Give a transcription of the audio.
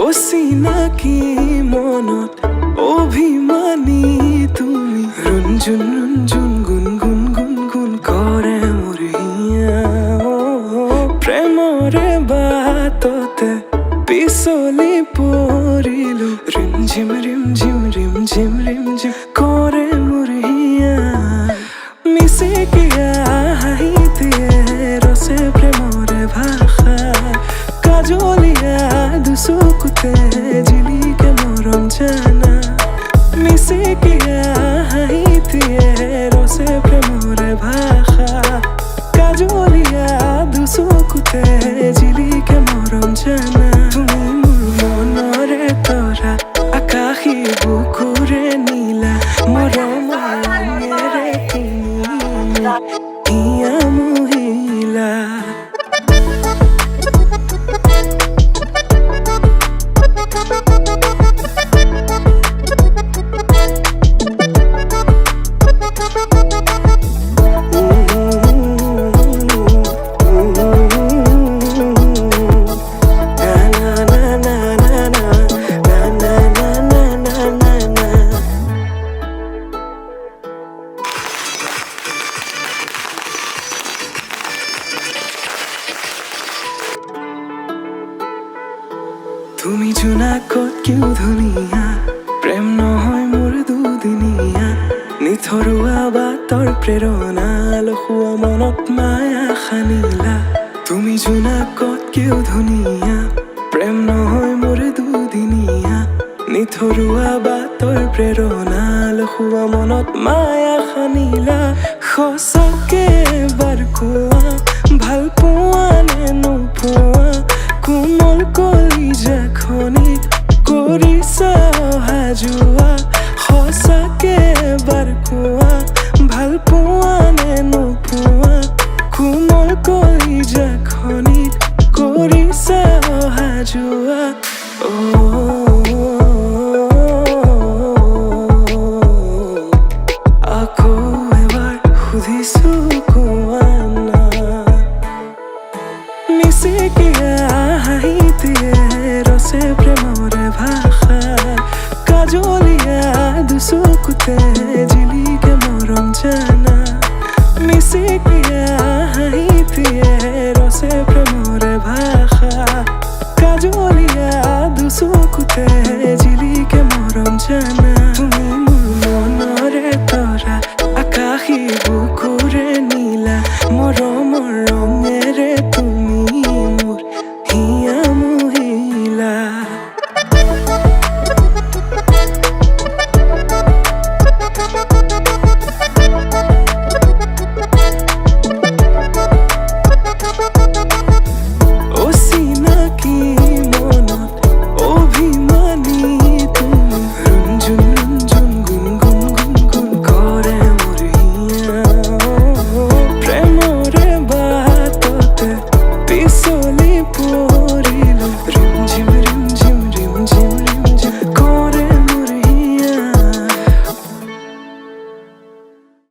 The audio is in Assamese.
অচিনাকি মনত অভিমানী তুমি ৰুণজুন ৰুণজুন গুণগুণ গুণগুণ কৰে মোৰ হিয়া প্ৰেমৰে বাটতে পিছলি পৰিলো ৰিমঝিম ৰিমঝিম ৰিমঝিম ৰিমঝিম কৰে মোৰ হিয়া মিচিকিয়া হাঁহিতিয়ে ৰচে প্ৰেমৰে ভাষা কাজলিয়া দুচকুতে জিলিকে মৰম জানা মিচিকিয়া হাঁহিতিয়ে ৰচে প্ৰেমৰে ভাষা কাজলিয়া দুচকুতে জিলিকে মৰম জানা তুমি মোৰ মনৰে তৰা আকাশী বুকুৰে নীলা মৰমেৰে তুমি হিয়া মহিলা তুমি জোনাকত কিয় ধুনীয়া প্ৰেম নহয় মোৰ দুদিনীয়া নিথৰুৱা বাটৰ প্ৰেৰণা লখুৱা মনত মায়া সানিলা তুমি জোনাকত কিয় ধুনীয়া প্ৰেম নহয় মোৰ দুদিনীয়া নিথৰুৱা বাটৰ প্ৰেৰণা লখুৱা মনত মায়া সানিলা সঁচাকে এবাৰ কোৱা ভাল পোৱা নে নোপোৱা কোমল কলিজাখনিত কৰিছা অহা যোৱা সঁচাকে এবাৰ কোৱা ভাল পোৱা নে নোপোৱা কোমল কলিজাখনিত কৰিছা অহা যোৱা আকৌ এবাৰ সুধিছো কোৱা না মিচিকিয়া হাঁহিতিয়ে ৰচে প্ৰেমৰে ভাষা কাজলিয়া দুচকুতে জিলিকে মৰম জানা মিচিকিয়া হাঁহিতিয়ে ৰচে প্ৰেমৰে ভাষা কাজলিয়া দুচকুতে জিলিকে মৰম জানা